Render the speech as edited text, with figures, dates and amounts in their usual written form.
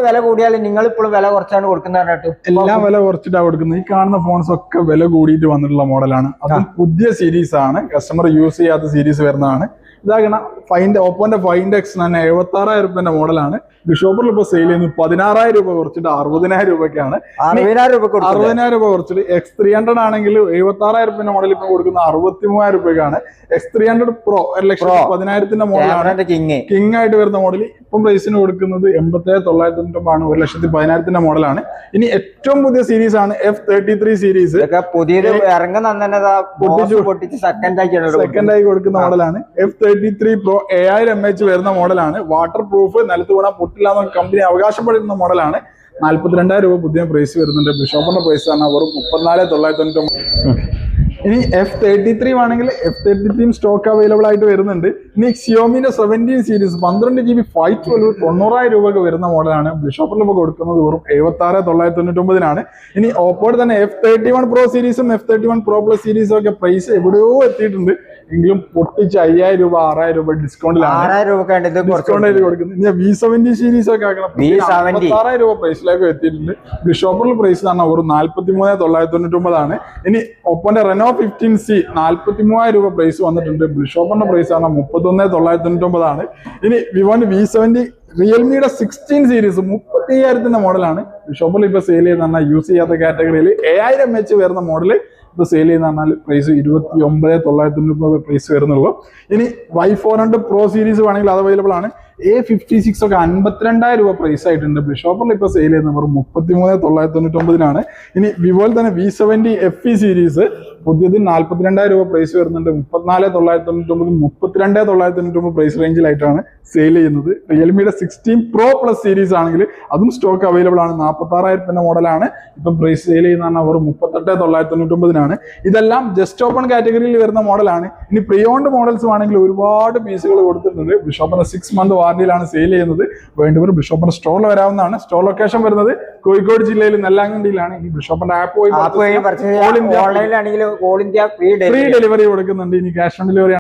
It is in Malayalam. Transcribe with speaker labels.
Speaker 1: വില കൂടിയാലും നിങ്ങൾ ഇപ്പോഴും വില കുറച്ചാണ് കൊടുക്കുന്നത്.
Speaker 2: എല്ലാം വില കുറച്ചിട്ടാണ് കൊടുക്കുന്നത്. ഈ കാണുന്ന ഫോൺസ് ഒക്കെ വില കൂടിയിട്ട് വന്നിട്ടുള്ള മോഡലാണ്. അതും പുതിയ സീരീസ് ആണ്, കസ്റ്റമർ യൂസ് ചെയ്യാത്ത സീരീസ് വരുന്നതാണ്. ഇതാകണം ഓപ്പോന്റെ ഫൈൻഡ് എക്സ് തന്നെ 76,000 രൂപന്റെ മോഡലാണ്. ഷോപ്പിൽ ഇപ്പൊ സെയിൽ ചെയ്യുന്നത് 16,000 രൂപ കുറച്ചിട്ട് 60,000 രൂപയ്ക്കാണ്. 60,000 രൂപ കുറച്ചിട്ട് X300 ആണെങ്കിൽ 76,000 രൂപന്റെ മോഡൽ ഇപ്പൊ കൊടുക്കുന്നത് 63,000 രൂപയ്ക്കാണ്. X300 Pro 1,10,000 മോഡലാണ്. കിങ് ആയിട്ട് വരുന്ന മോഡൽ ഇപ്പം പ്രൈസിന് കൊടുക്കുന്നത് 87,990 ആണ്. 1,10,000 മോഡലാണ്. ഇനി ഏറ്റവും പുതിയ സീരീസ് ആണ് F33 സീരീസ്.
Speaker 1: പുതിയത് ഇറങ്ങുന്ന
Speaker 2: സെക്കൻഡ് ആയി കൊടുക്കുന്ന മോഡലാണ്. F33 Pro 7000 mAh വരുന്ന മോഡലാണ്. വാട്ടർ പ്രൂഫ്, നിലത്ത് വീണാൽ പൊട്ടില്ലാന്ന് കമ്പനി അവകാശപ്പെടുന്ന മോഡലാണ്. 42,000 രൂപ പുതിയ പ്രൈസ് വരുന്നുണ്ട്. ബിഷോപ്പിന്റെ പ്രൈസ് ആണ് വെറും 34,990. ഇനി F33 ആണെങ്കിൽ F33 സ്റ്റോക്ക് അവൈലബിൾ ആയിട്ട് വരുന്നുണ്ട്. ഇനി Xiaomiന്റെ 17 സീരീസ് 12GB 512 90,000 രൂപയ്ക്ക് വരുന്ന മോഡലാണ്. ബിഷോപ്പിൽ ഇപ്പോൾ കൊടുക്കുന്നത് വെറും 76,990. ഇനി ഓപ്പോയുടെ തന്നെ F31 Pro സീരീസും F31 Pro Plus സീരീസും ഒക്കെ പ്രൈസ് എവിടെയോ എത്തിയിട്ടുണ്ട്. എങ്കിലും പൊട്ടിച്ച് 5,000 രൂപ 6,000 രൂപ ഡിസ്കൗണ്ടിലാണ് കൊടുക്കുന്നത്. ഇനി V70 സീരീസ് ഒക്കെ ആക്കണം 6,000 രൂപ പ്രൈസിലേക്ക് എത്തിയിട്ടുണ്ട്. ബിഷോപ്പിൽ പ്രൈസ് തന്നെ വെറും 43,990 ആണ്. ഇനി ഓപ്പോന്റെ Reno 15C 43,000 രൂപ പ്രൈസ് വന്നിട്ടുണ്ട്. ബിഷോപ്പിന്റെ പ്രൈസ് ആണ് 31,990 ആണ്. ഇനി വിവോന്റെ V70 റിയൽമിയുടെ 16 സീരീസ് 30,000 മോഡലാണ്. ബിഷോപ്പിൽ ഇപ്പൊ സെയിൽ ചെയ്യുന്ന യൂസ് ചെയ്യാത്ത കാറ്റഗറിയിൽ 7000 mAh വരുന്ന മോഡല് ഇപ്പൊ സെയിൽ ചെയ്യുന്ന പറഞ്ഞാൽ പ്രൈസ് 29,990 പ്രൈസ് വരുന്നുള്ളൂ. ഇനി Y400 Pro സീരീസ് വേണമെങ്കിൽ അത് അവൈലബിൾ ആണ്. A56 ഒക്കെ 52,000 രൂപ പ്രൈസ് ആയിട്ടുണ്ട്. ബിഷോപ്പിൽ ഇപ്പൊ സെയിൽ ചെയ്യുന്ന വെറും 33,990 ഇനി വിവോയിൽ തന്നെ V70 FE സീരീസ് പുതിയത് 42,000 രൂപ പ്രൈസ് വരുന്നുണ്ട്. 34,990 32,990 പ്രൈസ് റേഞ്ചിലായിട്ടാണ് സെയിൽ ചെയ്യുന്നത്. റിയൽമിയുടെ 16 Pro Plus സീരീസ് ആണെങ്കിൽ അതും സ്റ്റോക്ക് അവൈലബിൾ ആണ്. 46,000 മോഡലാണ്. ഇപ്പം പ്രൈസ് സെയിൽ ചെയ്യുന്ന വെറും 38,990 ഇതെല്ലാം ജസ്റ്റ് ഓപ്പൺ കാറ്റഗറിയിൽ വരുന്ന മോഡലാണ്. ഇനി പ്രിയോണ്ട് മോഡൽസ് ആണെങ്കിൽ ഒരുപാട് പീസുകൾ കൊടുത്തിട്ടുണ്ട്. ബിഷോപ്പിന്റെ 6 month വാറന്റിയിലാണ് സെയിൽ ചെയ്യുന്നത്. വേണ്ടവർ ബിഷോപ്പിന്റെ സ്റ്റോറിൽ വരാവുന്നതാണ്. സ്റ്റോർ ലൊക്കേഷൻ വരുന്നത് കോഴിക്കോട് ജില്ലയിൽ നെല്ലാങ്കണ്ടിയിലാണ്. ഈ ബിഷോപ്പിന്റെ ആപ്പ് വഴി
Speaker 1: ഓൾ ഇന്ത്യ ഫ്രീ
Speaker 2: ഡെലിവറി കൊടുക്കുന്നുണ്ട്. ഇനി ക്യാഷ് ഓൺ ഡെലിവറി